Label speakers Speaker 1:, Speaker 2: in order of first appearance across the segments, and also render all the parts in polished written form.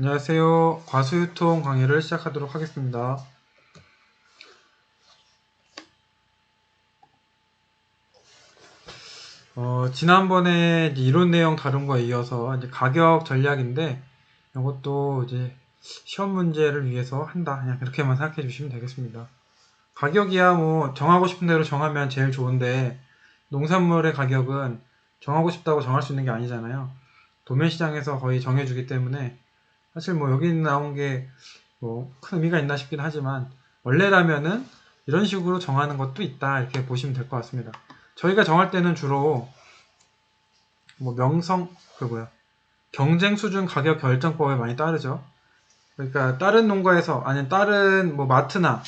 Speaker 1: 안녕하세요. 과수유통 강의를 시작하도록 하겠습니다. 지난번에 이제 이론 내용 다룬 거에 이어서 이제 가격 전략인데 이것도 이제 시험 문제를 위해서 한다. 그냥 그렇게만 생각해 주시면 되겠습니다. 가격이야 뭐 정하고 싶은 대로 정하면 제일 좋은데 농산물의 가격은 정하고 싶다고 정할 수 있는 게 아니잖아요. 도매시장에서 거의 정해주기 때문에 사실 뭐 여기 나온 게 뭐 큰 의미가 있나 싶긴 하지만 원래라면은 이런 식으로 정하는 것도 있다 이렇게 보시면 될 것 같습니다. 저희가 정할 때는 주로 뭐 경쟁 수준 가격 결정법에 많이 따르죠. 그러니까 다른 농가에서 아니면 다른 뭐 마트나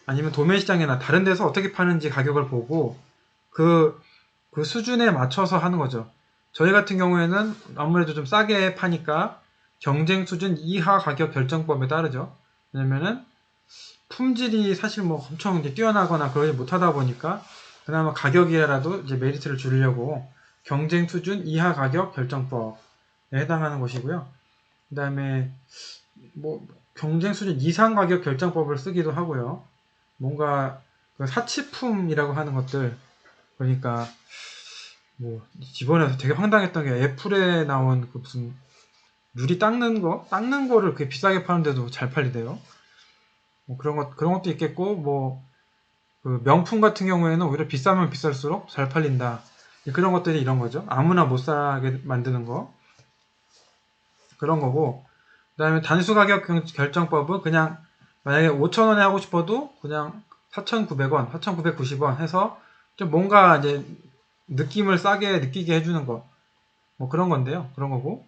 Speaker 1: 아니면 도매시장이나 다른 데서 어떻게 파는지 가격을 보고 그, 그 수준에 맞춰서 하는 거죠. 저희 같은 경우에는 아무래도 좀 싸게 파니까 경쟁 수준 이하 가격 결정법에 따르죠. 왜냐면은 품질이 사실 뭐 엄청 이제 뛰어나거나 그러지 못하다 보니까 그나마 가격이라도 이제 메리트를 주려고 경쟁 수준 이하 가격 결정법에 해당하는 것이고요. 그 다음에 뭐 경쟁 수준 이상 가격 결정법을 쓰기도 하고요. 뭔가 그 사치품이라고 하는 것들, 그러니까 뭐 이번에 되게 황당했던 게 애플에 나온 그 무슨 유리 닦는 거를 그렇게 비싸게 파는데도 잘 팔리대요. 뭐 그런 것도 있겠고, 뭐 그 명품 같은 경우에는 오히려 비싸면 비쌀수록 잘 팔린다. 그런 것들이 이런 거죠. 아무나 못 사게 만드는 거. 그런 거고. 그 다음에 단수 가격 결정법은 그냥 만약에 5,000원에 하고 싶어도 그냥 4,900원, 4,990원 해서 좀 뭔가 이제 느낌을 싸게 느끼게 해주는 거. 뭐 그런 건데요. 그런 거고.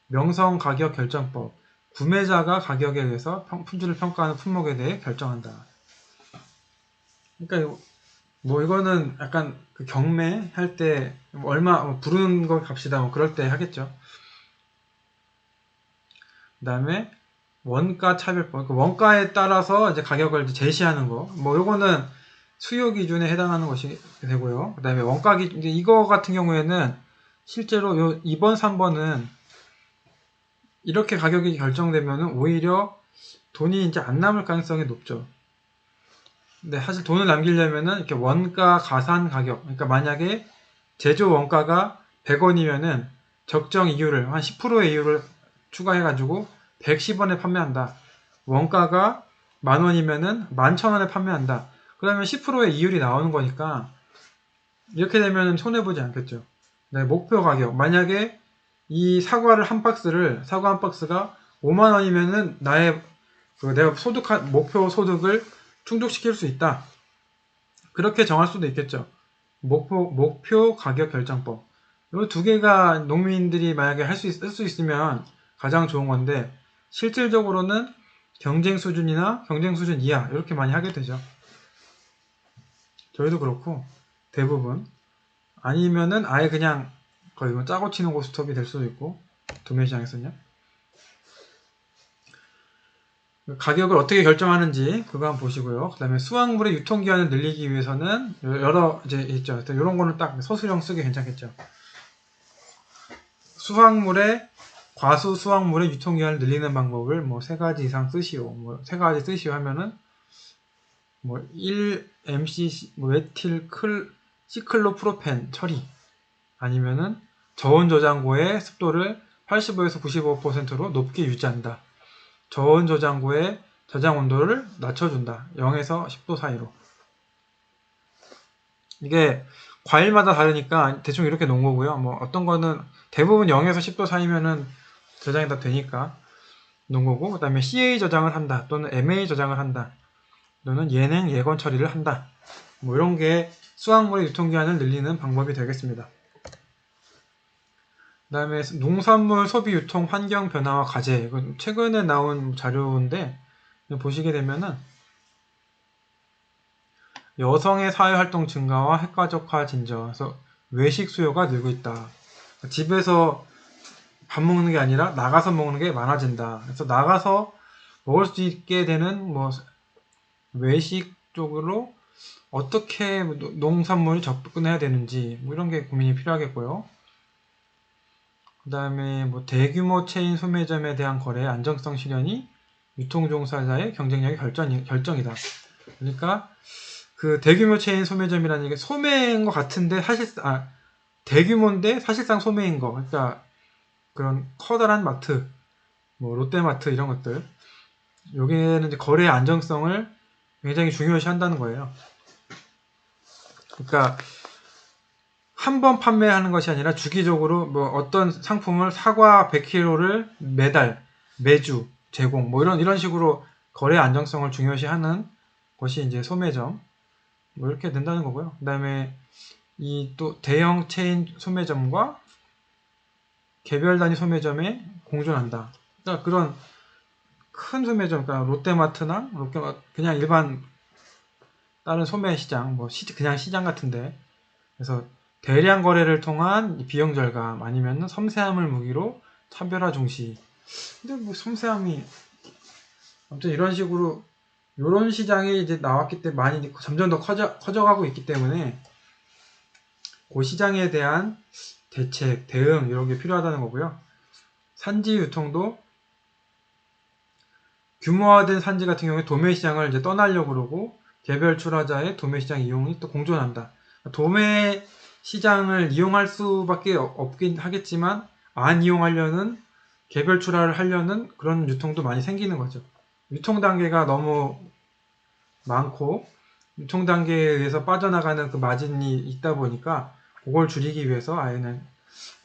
Speaker 1: 명성 가격 결정법. 구매자가 가격에 의해서 품질을 평가하는 품목에 대해 결정한다. 그러니까 뭐 이거는 약간 그 경매 할 때 얼마 부르는 거 값이다 뭐 그럴 때 하겠죠. 그다음에 원가 차별법. 그 원가에 따라서 이제 가격을 이제 제시하는 거. 뭐 요거는 수요 기준에 해당하는 것이 되고요. 그다음에 원가 기준 이거 같은 경우에는 실제로 요 2번, 3번은 이렇게 가격이 결정되면은 오히려 돈이 이제 안 남을 가능성이 높죠. 근데 사실 돈을 남기려면은 이렇게 원가 가산 가격. 그러니까 만약에 제조 원가가 100원이면은 적정 이율을 한 10%의 이율을 추가해가지고 110원에 판매한다. 원가가 10,000원이면은 11,000원에 판매한다. 그러면 10%의 이율이 나오는 거니까 이렇게 되면 손해보지 않겠죠. 네, 목표 가격. 만약에 이 사과 한 박스가 5만원이면은 내가 목표 소득을 충족시킬 수 있다. 그렇게 정할 수도 있겠죠. 목표 가격 결정법. 이 두 개가 농민들이 만약에 쓸 수 있으면 가장 좋은 건데, 실질적으로는 경쟁 수준이나 경쟁 수준 이하, 이렇게 많이 하게 되죠. 저희도 그렇고, 대부분. 아니면은 아예 그냥 거의 뭐 짜고 치는 고스톱이 될 수도 있고, 도매시장에서는요. 가격을 어떻게 결정하는지 그거 한번 보시고요. 그 다음에 수확물의 유통기한을 늘리기 위해서는 여러 이제 있죠. 이런 거는 딱 서술형 쓰기 괜찮겠죠. 과수 수확물의 유통기한을 늘리는 방법을 뭐 세 가지 이상 쓰시오. 뭐 세 가지 쓰시오 하면은 뭐 1mcc 뭐 메틸 시클로프로펜 처리 아니면은 저온 저장고의 습도를 85에서 95%로 높게 유지한다. 저온 저장고의 저장 온도를 낮춰준다. 0에서 10도 사이로. 이게 과일마다 다르니까 대충 이렇게 놓은 거고요. 뭐 어떤 거는 대부분 0에서 10도 사이면은 저장이 다 되니까 놓은 거고, 그 다음에 CA 저장을 한다 또는 MA 저장을 한다 또는 예냉 예건 처리를 한다. 뭐 이런 게 수확물의 유통기한을 늘리는 방법이 되겠습니다. 그 다음에 농산물 소비 유통 환경 변화와 과제. 이건 최근에 나온 자료인데 보시게 되면은 여성의 사회활동 증가와 핵가족화 진전. 그래서 외식 수요가 늘고 있다. 집에서 밥 먹는 게 아니라 나가서 먹는 게 많아진다. 그래서 나가서 먹을 수 있게 되는 뭐 외식 쪽으로 어떻게 농산물이 접근해야 되는지 뭐 이런 게 고민이 필요하겠고요. 그 다음에 뭐 대규모 체인 소매점에 대한 거래의 안정성 실현이 유통종사자의 경쟁력의 결정이다. 그러니까 그 대규모 체인 소매점이라는 게 소매인 것 같은데 대규모인데 사실상 소매인 거. 그러니까 그런 커다란 마트, 뭐 롯데마트 이런 것들. 여기에는 이제 거래의 안정성을 굉장히 중요시 한다는 거예요. 그러니까 한 번 판매하는 것이 아니라 주기적으로 뭐 어떤 상품을 사과 100kg를 매주 제공 뭐 이런 식으로 거래 안정성을 중요시하는 것이 이제 소매점 뭐 이렇게 된다는 거고요. 그다음에 이 또 대형 체인 소매점과 개별 단위 소매점에 공존한다. 그러니까 그런 큰 소매점, 그러니까 롯데마트나 그냥 일반 다른 소매 시장, 뭐 그냥 시장 같은데, 그래서 대량 거래를 통한 비용 절감 아니면 섬세함을 무기로 차별화 중시. 근데 뭐 섬세함이 아무튼 이런 식으로 이런 시장이 이제 나왔기 때문에 많이 점점 더 커져가고 있기 때문에 그 시장에 대한 대책, 대응 이런 게 필요하다는 거고요. 산지 유통도 규모화된 산지 같은 경우에 도매 시장을 이제 떠나려고 그러고 개별 출하자의 도매 시장 이용이 또 공존한다. 도매 시장을 이용할 수밖에 없긴 하겠지만 안 이용하려는 개별 출하를 하려는 그런 유통도 많이 생기는 거죠. 유통 단계가 너무 많고 유통 단계에 의해서 빠져나가는 그 마진이 있다 보니까 그걸 줄이기 위해서 아예는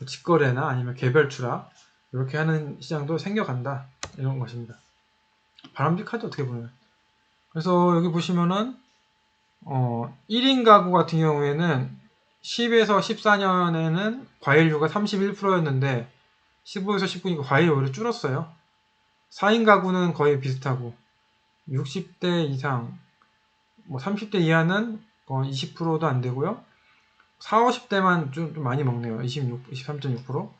Speaker 1: 직거래나 아니면 개별 출하 이렇게 하는 시장도 생겨간다 이런 것입니다. 바람직하죠 어떻게 보면. 그래서 여기 보시면은 1인 가구 같은 경우에는 10에서 14년에는 과일류가 31%였는데 15에서 19니까 과일이 오히려 줄었어요. 4인 가구는 거의 비슷하고 60대 이상 뭐 30대 이하는 20%도 안 되고요. 4, 50대만 좀 많이 먹네요. 23.6%.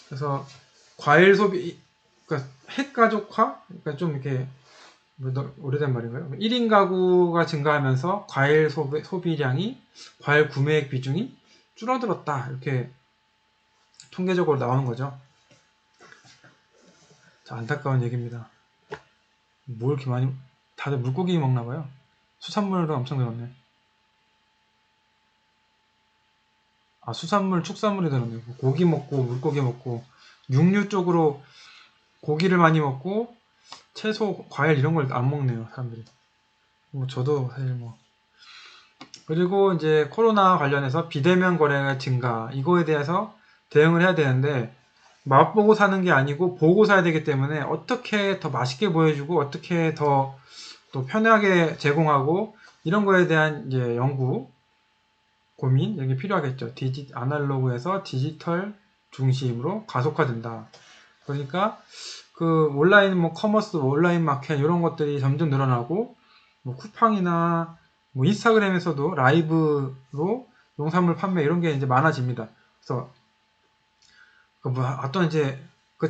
Speaker 1: 그래서 과일 소비, 그러니까 핵가족화? 그러니까 좀 이렇게 오래된 말인가요? 1인 가구가 증가하면서 과일 소비량이, 과일 구매액 비중이 줄어들었다. 이렇게 통계적으로 나오는 거죠. 자, 안타까운 얘기입니다. 뭘 이렇게 많이, 다들 물고기 먹나봐요. 수산물도 엄청 늘었네. 아, 수산물, 축산물이 늘었네. 고기 먹고, 물고기 먹고, 육류 쪽으로 고기를 많이 먹고, 채소, 과일 이런 걸 안 먹네요, 사람들이. 뭐, 저도 사실 뭐. 그리고 이제 코로나 관련해서 비대면 거래가 증가, 이거에 대해서 대응을 해야 되는데, 맛보고 사는 게 아니고, 보고 사야 되기 때문에, 어떻게 더 맛있게 보여주고, 어떻게 더 또 편하게 제공하고, 이런 거에 대한 이제 연구, 고민, 이게 필요하겠죠. 아날로그에서 디지털 중심으로 가속화된다. 그러니까, 그 온라인 뭐 커머스, 온라인 마켓 이런 것들이 점점 늘어나고 뭐 쿠팡이나 뭐 인스타그램에서도 라이브로 농산물 판매 이런 게 이제 많아집니다. 그래서 뭐 어떤 이제 그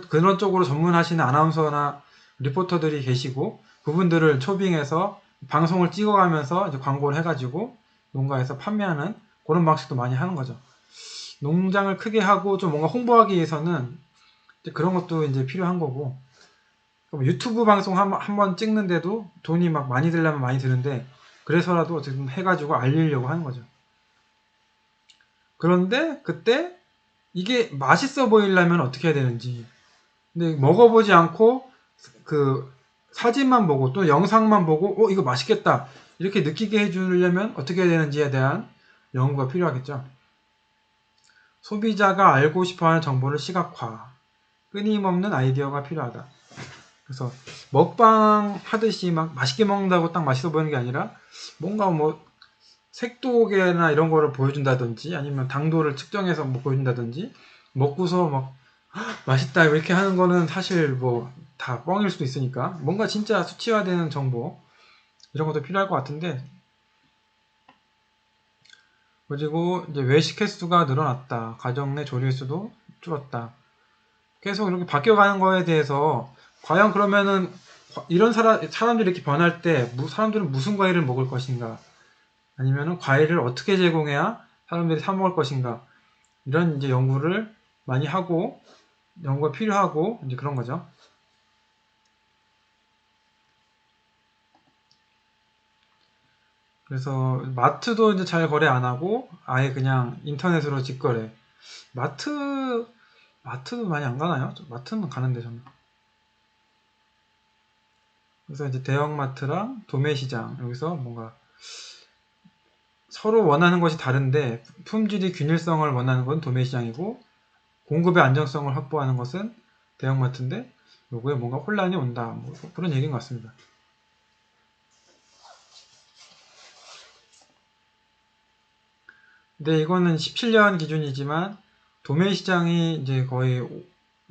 Speaker 1: 그런 쪽으로 전문하시는 아나운서나 리포터들이 계시고 그분들을 초빙해서 방송을 찍어가면서 이제 광고를 해가지고 농가에서 판매하는 그런 방식도 많이 하는 거죠. 농장을 크게 하고 좀 뭔가 홍보하기 위해서는 그런 것도 이제 필요한 거고 유튜브 방송 한 번 찍는데도 돈이 막 많이 들려면 많이 드는데 그래서라도 어쨌든 해가지고 알리려고 하는 거죠. 그런데 그때 이게 맛있어 보이려면 어떻게 해야 되는지 근데 먹어보지 않고 그 사진만 보고 또 영상만 보고 이거 맛있겠다 이렇게 느끼게 해주려면 어떻게 해야 되는지에 대한 연구가 필요하겠죠. 소비자가 알고 싶어하는 정보를 시각화 끊임없는 아이디어가 필요하다. 그래서 먹방 하듯이 막 맛있게 먹는다고 딱 맛있어 보이는 게 아니라 뭔가 뭐 색도계나 이런 거를 보여준다든지 아니면 당도를 측정해서 뭐 보여준다든지 먹고서 막 맛있다 이렇게 하는 거는 사실 뭐 다 뻥일 수도 있으니까 뭔가 진짜 수치화되는 정보 이런 것도 필요할 것 같은데 그리고 이제 외식 횟수가 늘어났다. 가정 내 조리 횟수도 줄었다. 계속 이렇게 바뀌어가는 거에 대해서 과연 그러면은 이런 사람들이 이렇게 변할 때 사람들은 무슨 과일을 먹을 것인가 아니면은 과일을 어떻게 제공해야 사람들이 사 먹을 것인가 이런 이제 연구를 많이 하고 연구가 필요하고 이제 그런 거죠. 그래서 마트도 이제 잘 거래 안 하고 아예 그냥 인터넷으로 직거래. 마트도 많이 안 가나요? 마트는 가는데 저는. 그래서 이제 대형마트랑 도매시장 여기서 뭔가 서로 원하는 것이 다른데 품질이 균일성을 원하는 건 도매시장이고 공급의 안정성을 확보하는 것은 대형마트인데 요거에 뭔가 혼란이 온다. 뭐 그런 얘기인 것 같습니다. 근데 이거는 17년 기준이지만 도매시장이 이제 거의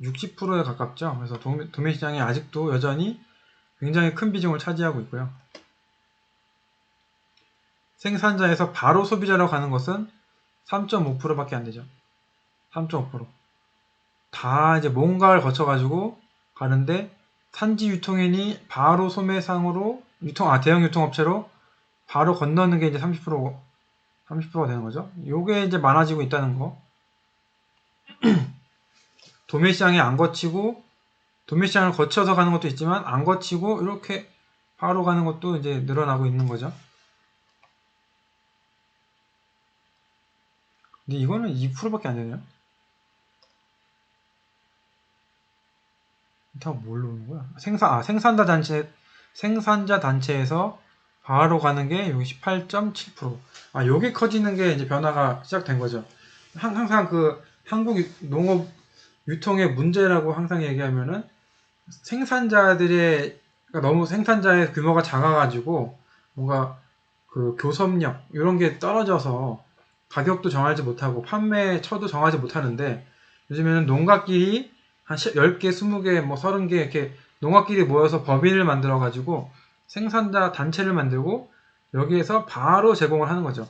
Speaker 1: 60%에 가깝죠. 그래서 도매시장이 아직도 여전히 굉장히 큰 비중을 차지하고 있고요. 생산자에서 바로 소비자로 가는 것은 3.5%밖에 안 되죠. 3.5%. 다 이제 뭔가를 거쳐가지고 가는데 산지 유통인이 바로 소매상으로 대형 유통업체로 바로 건너는 게 이제 30%가 되는 거죠. 요게 이제 많아지고 있다는 거. 도매시장에 안 거치고 도매시장을 거쳐서 가는 것도 있지만 안 거치고 이렇게 바로 가는 것도 이제 늘어나고 있는 거죠. 근데 이거는 2%밖에 안 되네요. 다 뭘로 오는 거야? 생산자 단체에서 바로 가는 게 여기 18.7%. 요게 커지는 게 이제 변화가 시작된 거죠. 항상 그 한국 농업 유통의 문제라고 항상 얘기하면은 그러니까 너무 생산자의 규모가 작아가지고 뭔가 그 교섭력 이런 게 떨어져서 가격도 정하지 못하고 판매처도 정하지 못하는데 요즘에는 농가끼리 한 10개, 20개, 뭐 30개 이렇게 농가끼리 모여서 법인을 만들어 가지고 생산자 단체를 만들고 여기에서 바로 제공을 하는 거죠.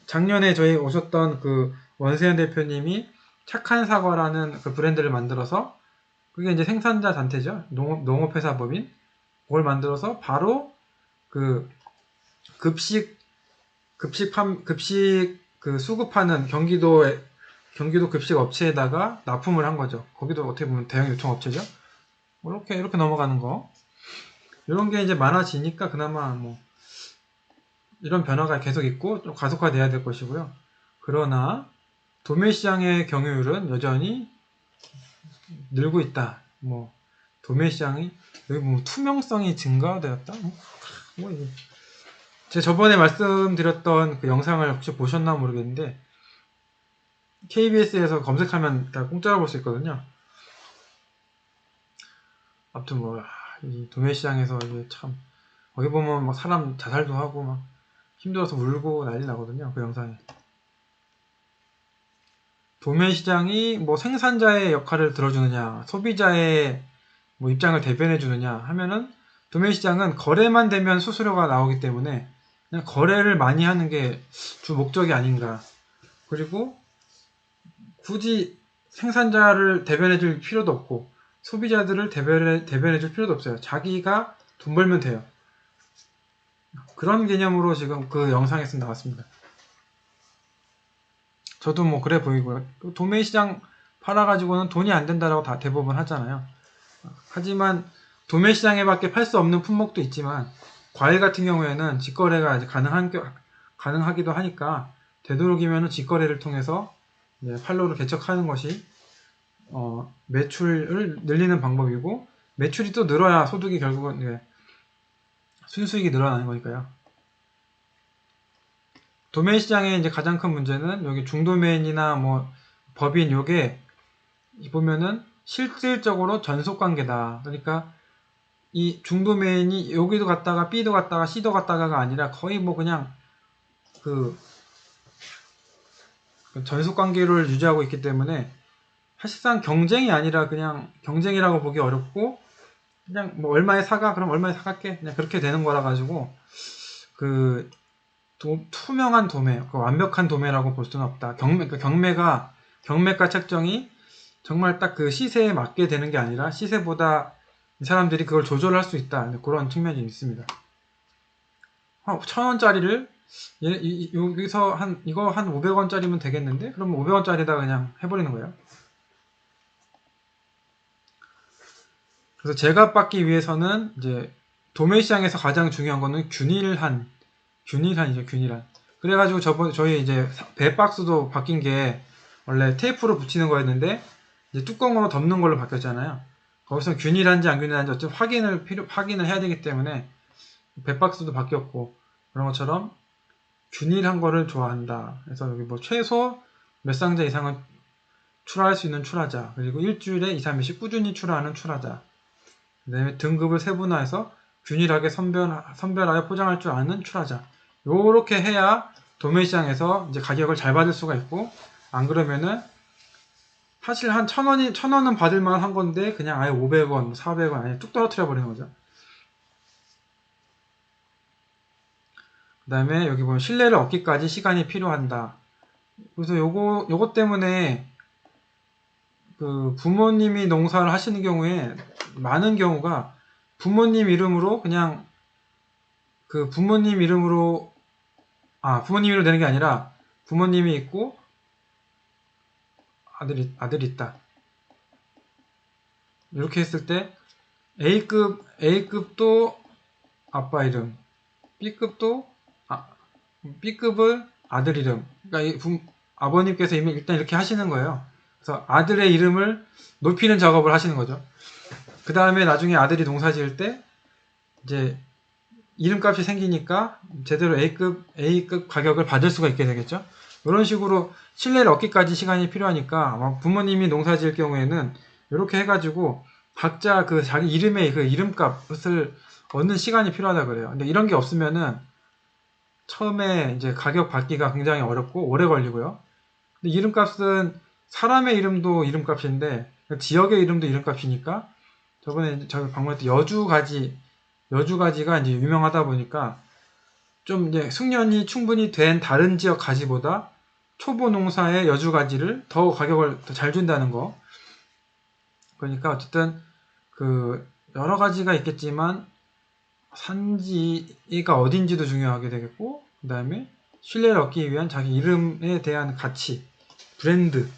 Speaker 1: 작년에 저희 오셨던 그 원세현 대표님이 착한 사과라는 그 브랜드를 만들어서 그게 이제 생산자 단체죠. 농업회사 법인. 그걸 만들어서 바로 그 급식 그 수급하는 경기도 급식 업체에다가 납품을 한 거죠. 거기도 어떻게 보면 대형 유통업체죠. 이렇게 넘어가는 거. 이런 게 이제 많아지니까 그나마 뭐 이런 변화가 계속 있고 좀 가속화돼야 될 것이고요. 그러나 도매시장의 경유율은 여전히 늘고 있다. 뭐 도매시장이 여기 뭐 투명성이 증가되었다. 이게 제가 저번에 말씀드렸던 그 영상을 혹시 보셨나 모르겠는데 KBS에서 검색하면 다 공짜로 볼 수 있거든요. 아무튼 이 도매시장에서 이게 참 거기 보면 막 사람 자살도 하고 막 힘들어서 울고 난리 나거든요. 그 영상에. 도매시장이 뭐 생산자의 역할을 들어주느냐, 소비자의 뭐 입장을 대변해 주느냐 하면은 도매시장은 거래만 되면 수수료가 나오기 때문에 그냥 거래를 많이 하는 게 주 목적이 아닌가. 그리고 굳이 생산자를 대변해 줄 필요도 없고 소비자들을 대변해 줄 필요도 없어요. 자기가 돈 벌면 돼요. 그런 개념으로 지금 그 영상에서 나왔습니다. 저도 뭐 그래 보이고요. 도매시장 팔아가지고는 돈이 안 된다라고 다 대부분 하잖아요. 하지만 도매시장에밖에 팔 수 없는 품목도 있지만 과일 같은 경우에는 직거래가 이제 가능하기도 하니까 되도록이면 직거래를 통해서 판로를 개척하는 것이 매출을 늘리는 방법이고 매출이 또 늘어야 소득이 결국은 순수익이 늘어나는 거니까요. 도매인 시장의 이제 가장 큰 문제는 여기 중도매인이나 뭐 법인 요게 보면은 실질적으로 전속 관계다. 그러니까 이 중도매인이 여기도 갔다가 B도 갔다가 C도 갔다가가 아니라 거의 뭐 그냥 그 전속 관계를 유지하고 있기 때문에 사실상 경쟁이 아니라 그냥 경쟁이라고 보기 어렵고 그냥 뭐 얼마에 사가 그럼 얼마에 사갈게 그냥 그렇게 되는 거라 가지고 그 투명한 도매, 완벽한 도매라고 볼 수는 없다. 경매가 책정이 정말 딱 그 시세에 맞게 되는 게 아니라 시세보다 이 사람들이 그걸 조절할 수 있다. 그런 측면이 있습니다. 1,000원짜리를 여기서 이거 한 500원짜리면 되겠는데? 그럼 500원짜리다 그냥 해버리는 거예요. 그래서 제값받기 위해서는 이제 도매 시장에서 가장 중요한 거는 균일한이죠, 균일한. 그래가지고 저희 이제 배 박스도 바뀐 게 원래 테이프로 붙이는 거였는데 이제 뚜껑으로 덮는 걸로 바뀌었잖아요. 거기서 균일한지 안 균일한지 어쨌든 확인을 해야 되기 때문에 배 박스도 바뀌었고 그런 것처럼 균일한 거를 좋아한다. 그래서 여기 뭐 최소 몇 상자 이상은 출하할 수 있는 출하자, 그리고 일주일에 2, 3일씩 꾸준히 출하하는 출하자, 그 다음에 등급을 세분화해서 균일하게 선별하여 포장할 줄 아는 출하자. 요렇게 해야 도매시장에서 이제 가격을 잘 받을 수가 있고, 안 그러면은 사실 한 1,000원은 받을만 한 건데 그냥 아예 500원, 400원 아예 뚝 떨어뜨려 버리는 거죠. 그 다음에 여기 보면 신뢰를 얻기까지 시간이 필요한다. 그래서 요것 때문에 그 부모님이 농사를 하시는 경우에 많은 경우가 부모님 이름으로 그냥 그 부모님 이름으로 내는 게 아니라 부모님이 있고 아들이 있다. 이렇게 했을 때 A급도 아빠 이름, B급을 아들 이름. 그러니까 아버님께서 일단 이렇게 하시는 거예요. 그래서 아들의 이름을 높이는 작업을 하시는 거죠. 그 다음에 나중에 아들이 농사 지을 때 이제 이름값이 생기니까 제대로 A급 가격을 받을 수가 있게 되겠죠. 이런 식으로 신뢰를 얻기까지 시간이 필요하니까 부모님이 농사 지을 경우에는 이렇게 해가지고 각자 그 자기 이름의 그 이름값을 얻는 시간이 필요하다 그래요. 근데 이런 게 없으면은 처음에 이제 가격 받기가 굉장히 어렵고 오래 걸리고요. 근데 이름값은 사람의 이름도 이름값인데 지역의 이름도 이름값이니까 저번에 저희 방문할 때 여주가지가 이제 유명하다 보니까 좀 이제 숙련이 충분히 된 다른 지역 가지보다 초보 농사의 여주가지를 더 가격을 더 잘 준다는 거. 그러니까 어쨌든 그 여러 가지가 있겠지만 산지가 어딘지도 중요하게 되겠고, 그 다음에 신뢰를 얻기 위한 자기 이름에 대한 가치, 브랜드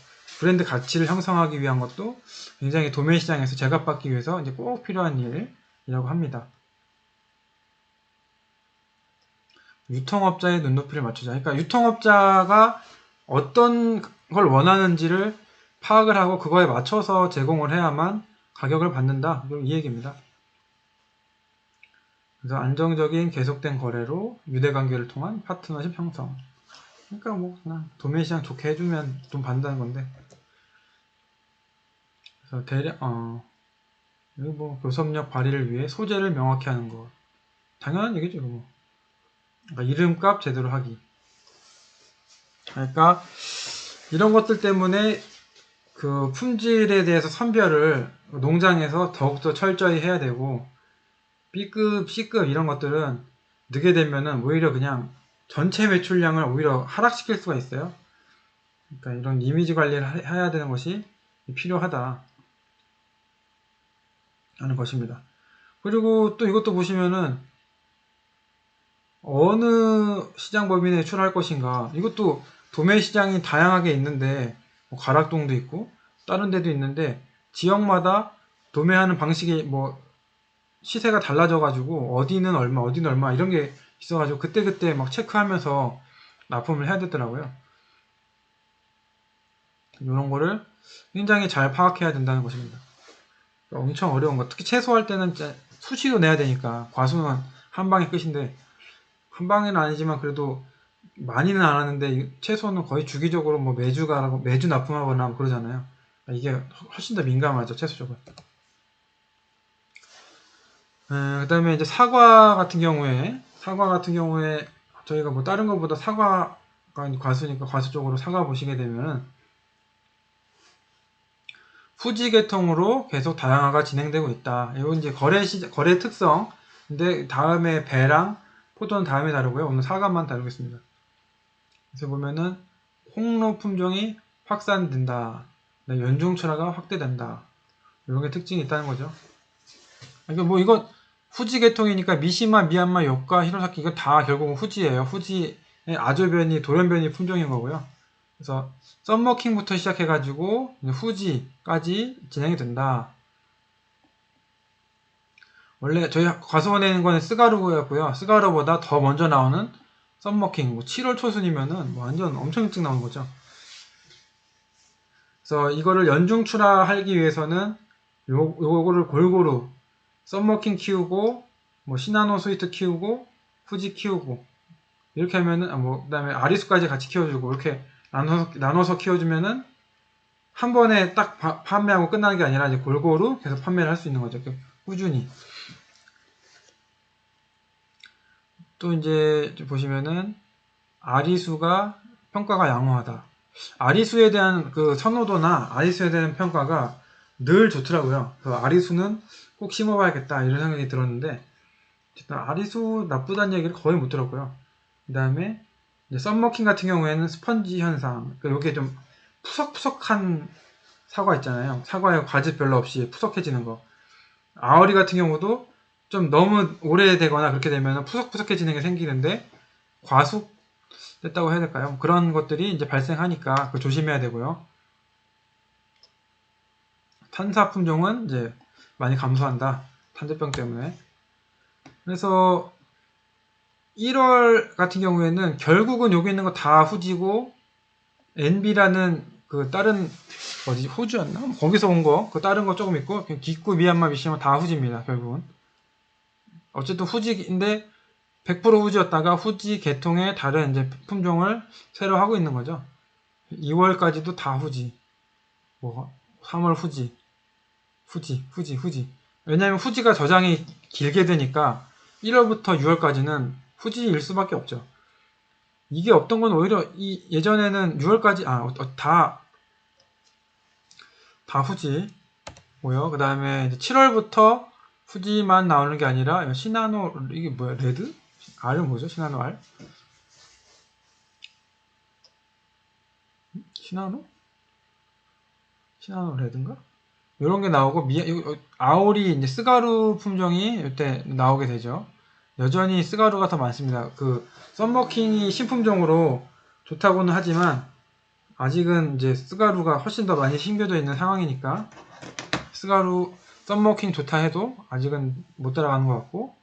Speaker 1: 가치를 형성하기 위한 것도 굉장히 도매시장에서 제값받기 위해서 이제 꼭 필요한 일이라고 합니다. 유통업자의 눈높이를 맞추자. 그러니까 유통업자가 어떤 걸 원하는지를 파악을 하고 그거에 맞춰서 제공을 해야만 가격을 받는다. 이 얘기입니다. 그래서 안정적인 계속된 거래로 유대관계를 통한 파트너십 형성. 그러니까 뭐 그냥 도매시장 좋게 해주면 돈 받는다는 건데. 그래서 여기 뭐 교섭력 발휘를 위해 소재를 명확히 하는 거. 당연한 얘기죠, 이거 뭐. 그러니까 이름값 제대로 하기. 그러니까 이런 것들 때문에 그 품질에 대해서 선별을 농장에서 더욱더 철저히 해야 되고, B급, C급 이런 것들은 늦게 되면은 오히려 그냥 전체 매출량을 오히려 하락시킬 수가 있어요. 그러니까 이런 이미지 관리를 해야 되는 것이 필요하다 하는 것입니다. 그리고 또 이것도 보시면은 어느 시장 범위 내에 출할 것인가, 이것도 도매 시장이 다양하게 있는데 뭐 가락동도 있고 다른 데도 있는데 지역마다 도매하는 방식이 뭐 시세가 달라져 가지고 어디는 얼마 이런 게 있어 가지고 그때그때 막 체크하면서 납품을 해야 되더라고요. 이런 거를 굉장히 잘 파악해야 된다는 것입니다. 엄청 어려운 거, 특히 채소할 때는 수시로 내야 되니까 과수는 한 방에 끝인데, 한 방에는 아니지만 그래도 많이는 안 하는데 채소는 거의 주기적으로 뭐 매주 납품하거나 뭐 그러잖아요. 이게 훨씬 더 민감하죠, 채소 쪽은. 그 다음에 이제 사과 같은 경우에 저희가 뭐 다른 것보다 사과가 과수니까 과수 쪽으로 사과 보시게 되면 후지 계통으로 계속 다양화가 진행되고 있다. 이건 이제 거래 특성. 근데 다음에 배랑 포도는 다음에 다루고요. 오늘 사과만 다루겠습니다. 그래서 보면은 홍로 품종이 확산된다. 연중 출하가 확대된다. 이런 게 특징이 있다는 거죠. 그러니까 뭐 이건 후지 계통이니까 미시마, 미얀마, 요카, 히로사키 이거 다 결국은 후지예요. 후지의 아조변이 돌연변이 품종인 거고요. 그래서 썸머킹부터 시작해가지고 후지까지 진행이 된다. 원래 저희 과수원에 있는 거는 스가루였고요. 스가루보다 더 먼저 나오는 썸머킹, 뭐 7월 초순이면은 뭐 완전 엄청 일찍 나오는 거죠. 그래서 이거를 연중출하하기 위해서는 요거를 골고루 썸머킹 키우고 뭐 시나노 스위트 키우고 후지 키우고 이렇게 하면은 뭐 그다음에 아리수까지 같이 키워주고 이렇게 나눠서 키워주면은 한 번에 딱 판매하고 끝나는 게 아니라 이제 골고루 계속 판매를 할 수 있는 거죠. 꾸준히. 또 이제 보시면은 아리수가 평가가 양호하다. 아리수에 대한 그 선호도나 아리수에 대한 평가가 늘 좋더라고요. 그 아리수는 꼭 심어봐야겠다 이런 생각이 들었는데 아리수 나쁘다는 얘기를 거의 못 들었고요. 그 다음에 썸머킹 같은 경우에는 스펀지 현상, 그러니까 이게 좀 푸석푸석한 사과 있잖아요. 사과에 과즙 별로 없이 푸석해지는 거. 아오리 같은 경우도 좀 너무 오래되거나 그렇게 되면 푸석푸석해지는 게 생기는데 과숙됐다고 해야 될까요? 그런 것들이 이제 발생하니까 그 조심해야 되고요. 탄사 품종은 이제 많이 감소한다. 탄저병 때문에. 그래서 1월 같은 경우에는 결국은 여기 있는 거 다 후지고 NB라는 그 다른 어디 호주였나? 거기서 온 거, 그 다른 거 조금 있고 기쿠, 미얀마, 미시마 다 후지입니다. 결국은. 어쨌든 후지인데 100% 후지였다가 후지 계통의 다른 이제 품종을 새로 하고 있는 거죠. 2월까지도 다 후지. 뭐 3월 후지. 후지. 왜냐면 후지가 저장이 길게 되니까 1월부터 6월까지는 후지일 수밖에 없죠. 이게 없던 건 오히려 예전에는 6월까지 다 후지고요. 그 다음에 7월부터 후지만 나오는 게 아니라 시나노 이게 뭐야 레드? R은 뭐죠? 시나노 R? 시나노 레드인가? 이런 게 나오고 아오리 이제 스가루 품종이 이때 나오게 되죠. 여전히 스가루가 더 많습니다. 그 썸머킹이 신품종으로 좋다고는 하지만 아직은 이제 스가루가 훨씬 더 많이 심겨져 있는 상황이니까 스가루 썸머킹 좋다 해도 아직은 못 따라가는 것 같고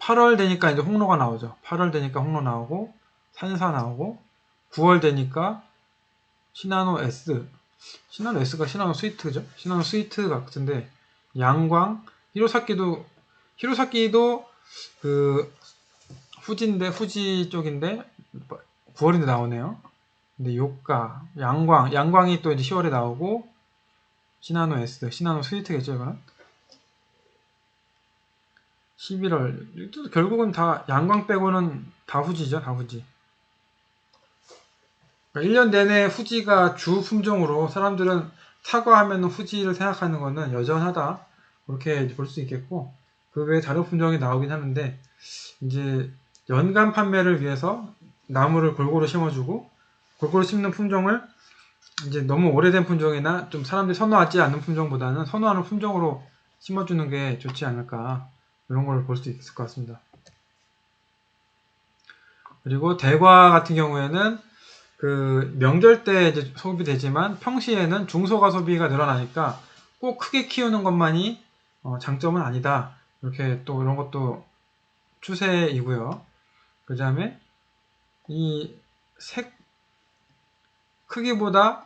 Speaker 1: 8월 되니까 이제 홍로가 나오죠. 8월 되니까 홍로 나오고 산사 나오고 9월 되니까 시나노 S가 시나노 스위트죠? 시나노 스위트 같은데 양광 히로사키도 그 후지인데 후지 쪽인데 9월인데 나오네요. 근데 요가 양광이 또 이제 10월에 나오고 시나노 S 시나노 스위트겠죠 이거는 11월 결국은 다 양광 빼고는 다 후지죠. 다 후지. 그러니까 1년 내내 후지가 주 품종으로 사람들은 사과하면 후지를 생각하는 거는 여전하다. 그렇게 볼 수 있겠고, 그 외에 다른 품종이 나오긴 하는데, 이제 연간 판매를 위해서 나무를 골고루 심어주고, 골고루 심는 품종을 이제 너무 오래된 품종이나 좀 사람들이 선호하지 않는 품종보다는 선호하는 품종으로 심어주는 게 좋지 않을까. 이런 걸 볼 수 있을 것 같습니다. 그리고 대과 같은 경우에는 그 명절 때 이제 소비되지만 평시에는 중소가 소비가 늘어나니까 꼭 크게 키우는 것만이 장점은 아니다. 이렇게 또 이런 것도 추세이고요. 그 다음에 이 색 크기보다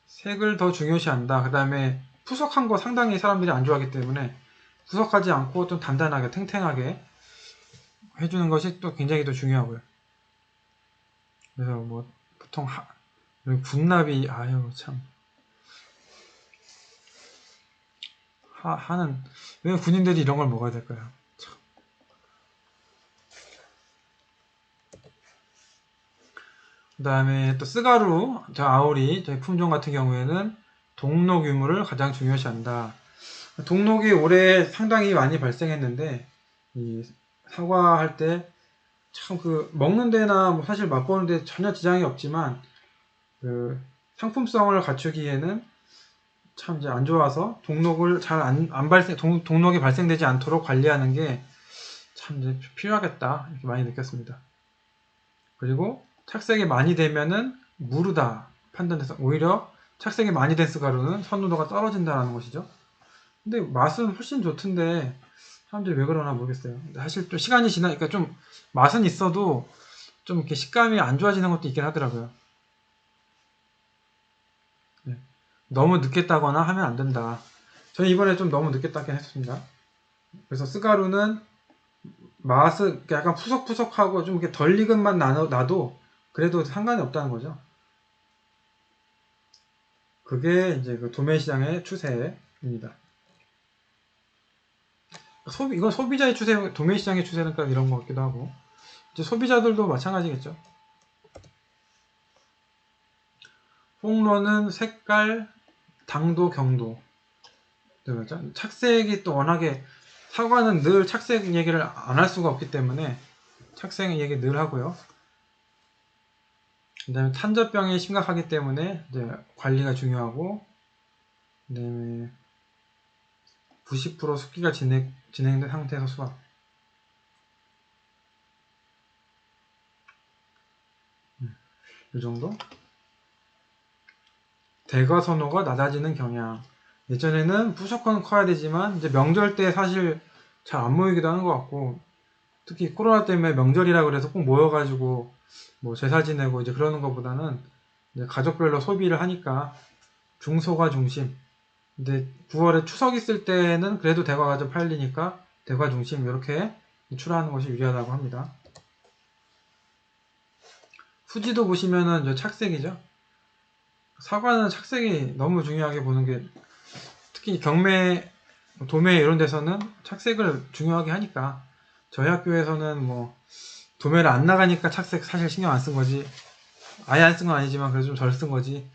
Speaker 1: 색을 더 중요시한다. 그 다음에 푸석한 거 상당히 사람들이 안 좋아하기 때문에 푸석하지 않고 좀 단단하게 탱탱하게 해주는 것이 또 굉장히 더 중요하고요. 그래서 뭐 보통 군납이 아유 참 하는 왜 군인들이 이런 걸 먹어야 될까요? 그 다음에 또 스가루, 아오리 품종 같은 경우에는 동록 유무를 가장 중요시한다. 동록이 올해 상당히 많이 발생했는데 이 사과할 때 참 그 먹는 데나 뭐 사실 맛보는 데 전혀 지장이 없지만 그 상품성을 갖추기에는 참 이제 안 좋아서 동록을 잘 안 발생, 동록이 발생되지 않도록 관리하는 게 참 이제 필요하겠다 이렇게 많이 느꼈습니다. 그리고 착색이 많이 되면은 무르다 판단해서 오히려 착색이 많이 된 스가루는 선호도가 떨어진다는 것이죠. 근데 맛은 훨씬 좋던데 사람들이 왜 그러나 모르겠어요. 사실 좀 시간이 지나니까 좀 맛은 있어도 좀 이렇게 식감이 안 좋아지는 것도 있긴 하더라고요. 네. 너무 늦게 따거나 하면 안 된다. 저는 이번에 좀 너무 늦게 따긴 했습니다. 그래서 스가루는 맛은 약간 푸석푸석하고 좀 이렇게 덜 익은 맛 나도 그래도 상관이 없다는 거죠. 그게 이제 그 도매 시장의 추세입니다. 이건 소비자의 추세, 도매 시장의 추세니까 이런 것 같기도 하고, 이제 소비자들도 마찬가지겠죠. 홈런은 색깔, 당도, 경도. 그렇죠? 착색이 또 워낙에 사과는 늘 착색 얘기를 안 할 수가 없기 때문에 착색 얘기 늘 하고요. 그다음에 탄저병이 심각하기 때문에 이제 관리가 중요하고, 그다음에 90% 숙기가 진행된 상태에서 수확. 이 정도? 대거 선호가 낮아지는 경향. 예전에는 무조건 커야 되지만 이제 명절 때 사실 잘 안 모이기도 하는 것 같고, 특히 코로나 때문에 명절이라 그래서 꼭 모여가지고 뭐 제사 지내고 이제 그러는 것보다는 이제 가족별로 소비를 하니까 중소가 중심. 근데 9월에 추석 있을 때는 그래도 대과가 좀 팔리니까 대과 중심 이렇게 출하하는 것이 유리하다고 합니다. 후지도 보시면은 이제 착색이죠. 사과는 착색이 너무 중요하게 보는 게, 특히 경매, 도매 이런 데서는 착색을 중요하게 하니까, 저희 학교에서는 뭐 도매를 안 나가니까 착색 사실 신경 안 쓴 거지, 아예 안 쓴 건 아니지만 그래도 좀 덜 쓴 거지.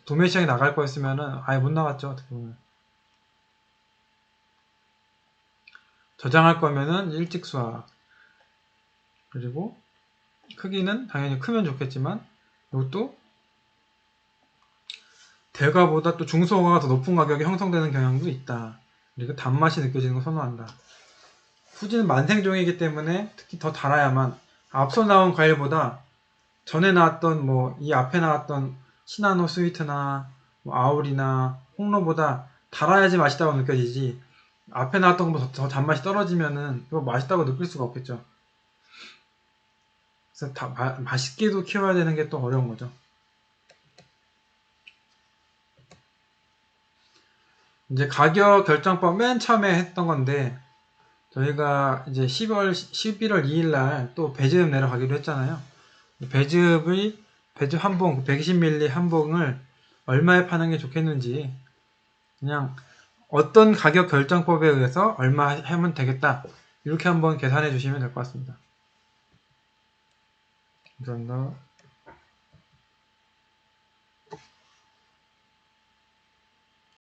Speaker 1: 도매 시장에 나갈 거였으면은 아예 못 나갔죠. 어떻게 보면. 저장할 거면은 일찍 수확. 그리고 크기는 당연히 크면 좋겠지만 이것도 대과보다 또 중소가가 더 높은 가격이 형성되는 경향도 있다. 그리고 단맛이 느껴지는 걸 선호한다. 후지는 만생종이기 때문에 특히 더 달아야만, 앞서 나온 과일보다 전에 나왔던 뭐 이 앞에 나왔던 시나노 스위트나 뭐 아울이나 홍로보다 달아야지 맛있다고 느껴지지, 앞에 나왔던 것보다 더 단맛이 떨어지면은 이거 맛있다고 느낄 수가 없겠죠. 그래서 맛있게도 키워야 되는 게 또 어려운 거죠. 이제 가격 결정법 맨 처음에 했던 건데, 저희가 이제 11월 2일 날 또 배즙 내려가기로 했잖아요. 배즙 한 봉, 120ml 한 봉을 얼마에 파는 게 좋겠는지, 그냥 어떤 가격 결정법에 의해서 얼마 하면 되겠다, 이렇게 한번 계산해 주시면 될 것 같습니다. 감사합니다.